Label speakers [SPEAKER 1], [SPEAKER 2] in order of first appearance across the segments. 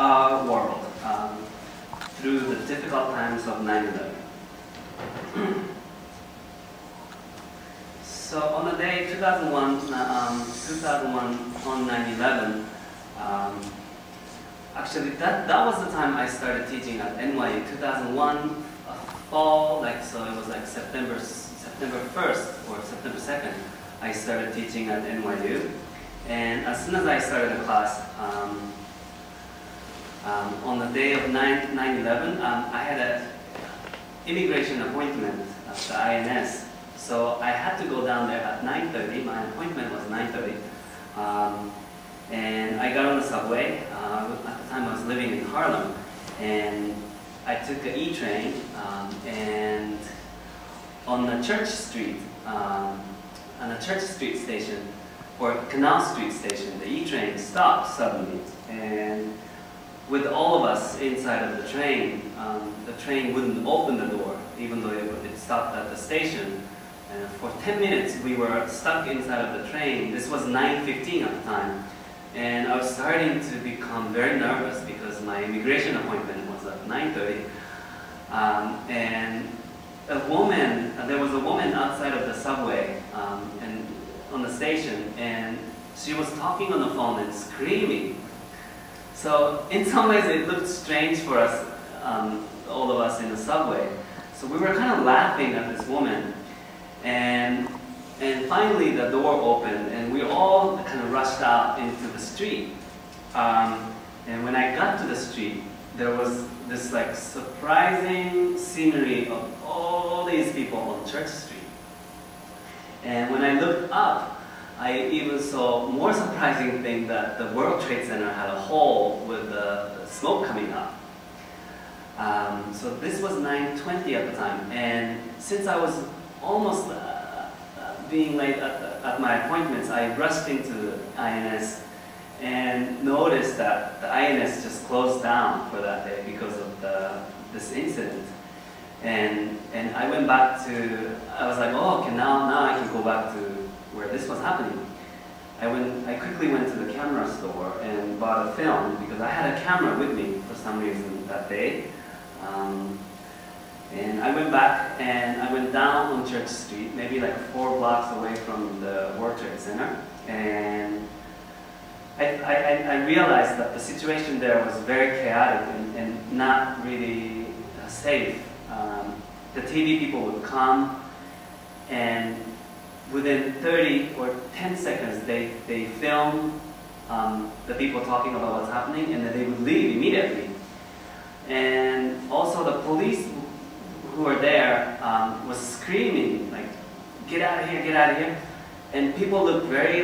[SPEAKER 1] our world through the difficult times of 9/11. So on the day 2001 on 9/11, actually that was the time I started teaching at NYU. 2001 fall, so it was like September 1st or September 2nd. I started teaching at NYU, and as soon as I started the class, on the day of 9/11, I had an immigration appointment at the INS. So I had to go down there at 9:30. My appointment was 9:30. And I got on the subway. At the time I was living in Harlem. And I took the E train. And on the Church Street, on the Church Street station, or Canal Street station, the E train stopped suddenly. And with all of us inside of the train wouldn't open the door, even though it stopped at the station. And for 10 minutes, we were stuck inside of the train. This was 9:15 at the time. And I was starting to become very nervous because my immigration appointment was at 9:30. And there was a woman outside of the subway and on the station, and she was talking on the phone and screaming. So in some ways, it looked strange for us, all of us in the subway. So we were kind of laughing at this woman. And finally the door opened and we all kind of rushed out into the street. And when I got to the street, there was this surprising scenery of all these people on Church Street. And when I looked up, I even saw more surprising thing that the World Trade Center had a hole with the smoke coming up. So this was 9:20 at the time, and since I was almost being late at my appointments, I rushed into the INS and noticed that the INS just closed down for that day because of this incident. And I went back I was like, oh, okay, now I can go back to where this was happening. I quickly went to the camera store and bought a film because I had a camera with me for some reason that day. And I went back and I went down on Church Street, maybe 4 blocks away from the World Trade Center. And I realized that the situation there was very chaotic and not really safe. The TV people would come, and within 30 or 10 seconds, they film the people talking about what's happening, and then they would leave immediately. And also the police who were there was screaming, get out of here, get out of here. And people looked very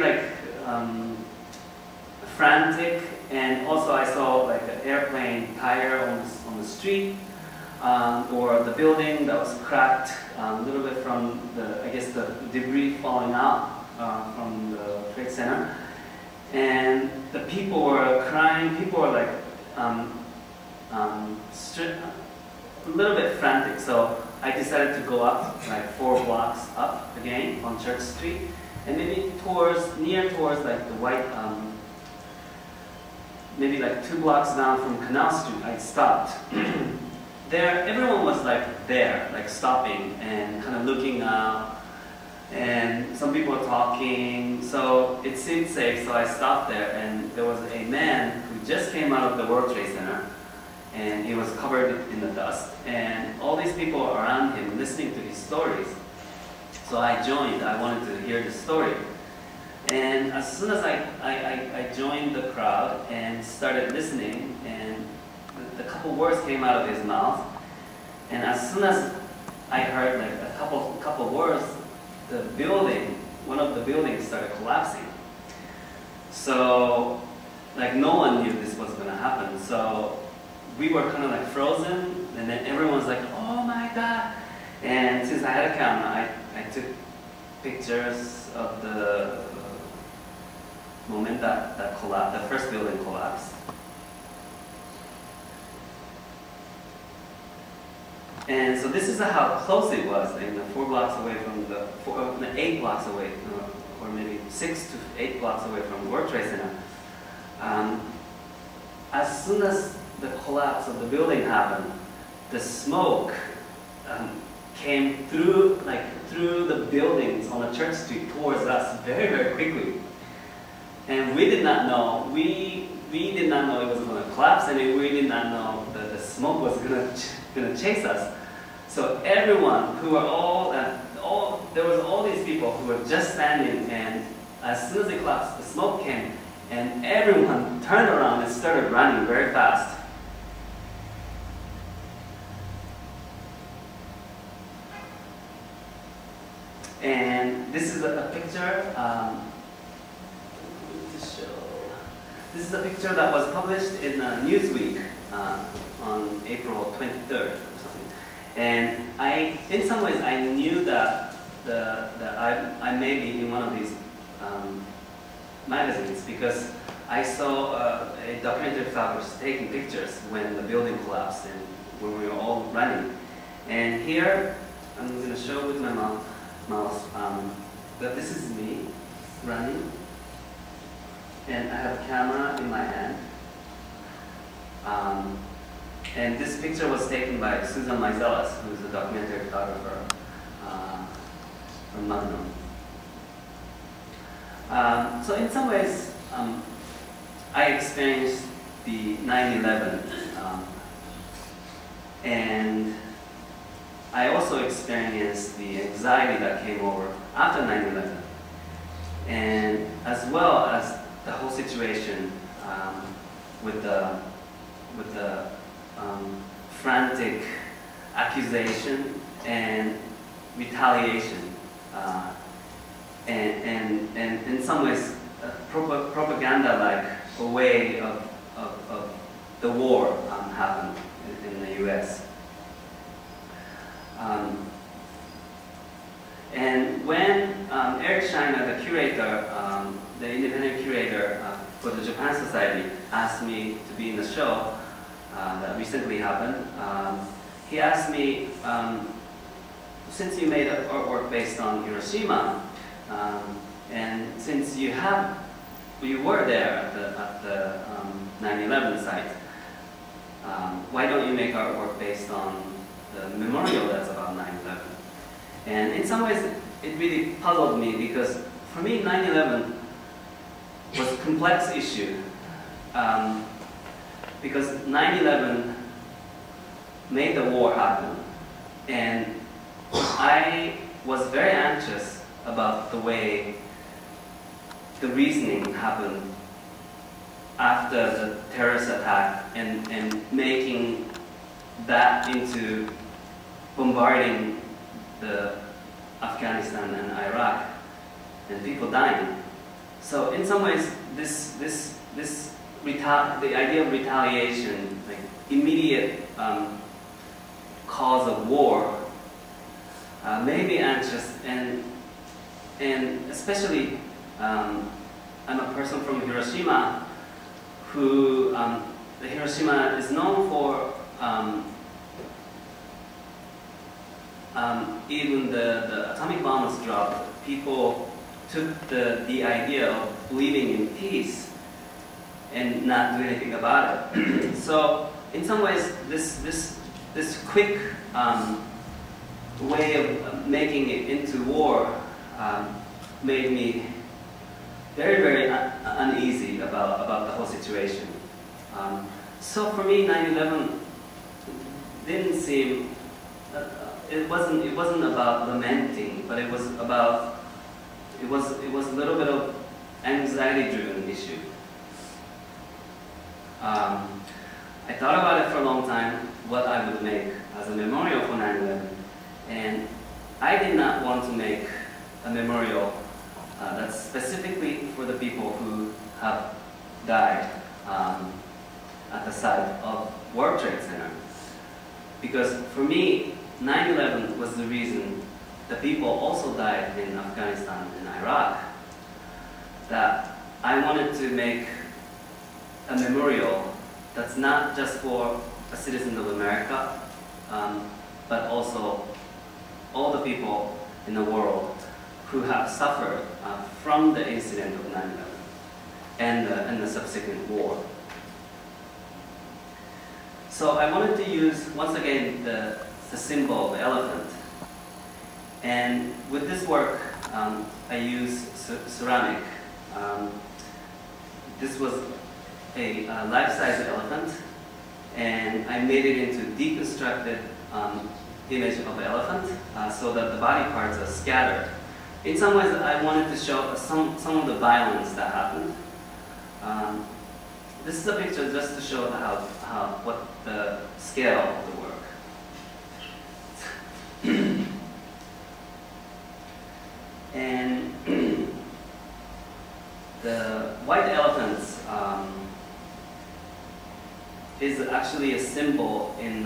[SPEAKER 1] frantic, and also I saw an airplane tire on the street, or the building that was cracked a little bit from the debris falling out from the Trade Center. And the people were crying, people were a little bit frantic, so I decided to go up 4 blocks up again on Church Street, and maybe near towards the white, maybe 2 blocks down from Canal Street, I stopped. There, everyone was there, stopping and kind of looking out, and some people were talking, so it seemed safe, so I stopped there, and there was a man who just came out of the World Trade Center, and he was covered in the dust, and all these people around him listening to his stories. So I joined. I wanted to hear the story. And as soon as I joined the crowd and started listening, and the couple words came out of his mouth, and as soon as I heard a couple words, one of the buildings started collapsing. So no one knew this was going to happen. So we were kind of frozen, and then everyone's like, oh my God. And since I had a camera, I took pictures of the moment that collapsed, the first building collapsed. And so this is how close it was, 4 blocks away from 8 blocks away, or maybe 6 to 8 blocks away from the World Trade Center. As soon as the collapse of the building happened, the smoke came through the buildings on the church street towards us very, very quickly. And we did not know. We did not know it was going to collapse, and we did not know that the smoke was going to chase us. So everyone who were there was all these people who were just standing, and as soon as it collapsed, the smoke came, and everyone turned around and started running very fast. And this is a picture. This is a picture that was published in Newsweek on April 23rd or something. And in some ways, I knew that I may be in one of these magazines because I saw a documentary photographers taking pictures when the building collapsed and when we were all running. And here, I'm going to show with my mouse that this is me running. And I have a camera in my hand. And this picture was taken by Susan Meiselas, who is a documentary photographer from London. So in some ways, I experienced the 9/11, and I also experienced the anxiety that came over after 9/11, and as well as the whole situation with the frantic accusation and retaliation, and in some ways propaganda, like a way of the war happened in the U.S. And when Eric Scheiner, the curator, the independent curator for the Japan Society, asked me to be in the show that recently happened, he asked me, since you made artwork based on Hiroshima, and since you were there at the 9/11 site, why don't you make artwork based on the memorial that's about 9/11? And in some ways, it really puzzled me because for me, 9/11 was a complex issue because 9/11 made the war happen, and I was very anxious about the way the reasoning happened after the terrorist attack and making that into bombarding the Afghanistan and Iraq and people dying. So in some ways, the idea of retaliation, like immediate cause of war, made me anxious, and especially I'm a person from Hiroshima who Hiroshima is known for even the atomic bomb was dropped, people took the idea of believing in peace and not do anything about it. So in some ways, this quick way of making it into war made me very, very uneasy about the whole situation. So for me, 9/11 didn't seem. It wasn't about lamenting, but it was a little bit of anxiety-driven issue. I thought about it for a long time, what I would make as a memorial for 9/11, and I did not want to make a memorial that's specifically for the people who have died at the site of World Trade Center, because for me, 9/11 was the reason the people also died in Afghanistan and Iraq, that I wanted to make a memorial that's not just for a citizen of America, but also all the people in the world who have suffered from the incident of 9/11 and the subsequent war. So I wanted to use, once again, the symbol, the elephant. And with this work, I used ceramic. This was a life-size elephant, and I made it into deconstructed image of the elephant, so that the body parts are scattered. In some ways, I wanted to show some of the violence that happened. This is a picture just to show what the scale of the work. And the white elephants is actually a symbol in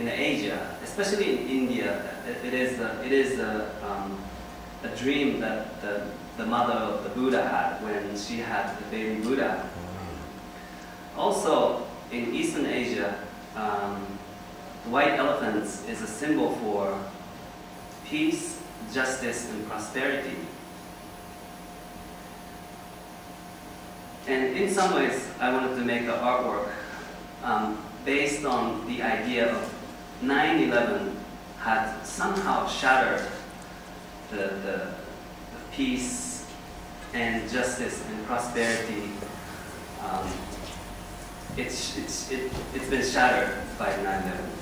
[SPEAKER 1] Asia, especially in India. It is a dream that the mother of the Buddha had when she had the baby Buddha. Also, in Eastern Asia, the white elephants is a symbol for peace, justice, and prosperity. And in some ways, I wanted to make an artwork based on the idea of 9/11 had somehow shattered the peace and justice and prosperity. It's been shattered by 9/11.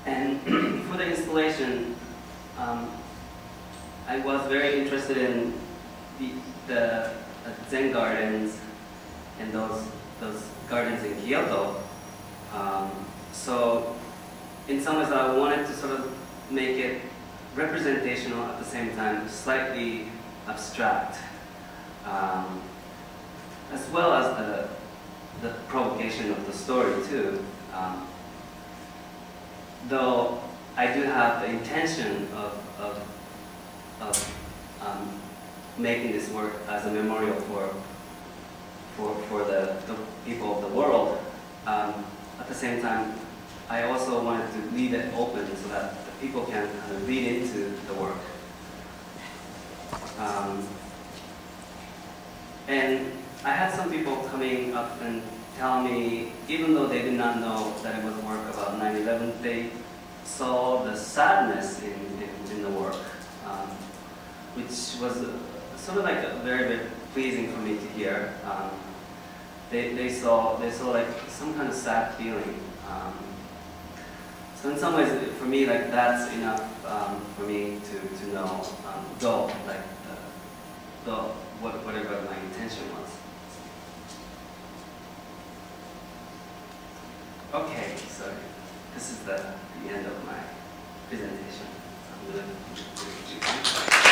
[SPEAKER 1] And for the installation, I was very interested in the Zen gardens and those gardens in Kyoto. So in some ways, I wanted to sort of make it representational at the same time, slightly abstract, as well as the provocation of the story too. Though I do have the intention of making this work as a memorial for the people of the world, at the same time, I also wanted to leave it open so that the people can kind of read into the work. And I had some people coming up and tell me, even though they did not know that it was a work about 9/11, they saw the sadness in the work, which was sort of like very, very pleasing for me to hear. They saw like some kind of sad feeling. So in some ways, for me, like that's enough for me to know whatever my intention was. Okay, so this is the end of my presentation. I'm going to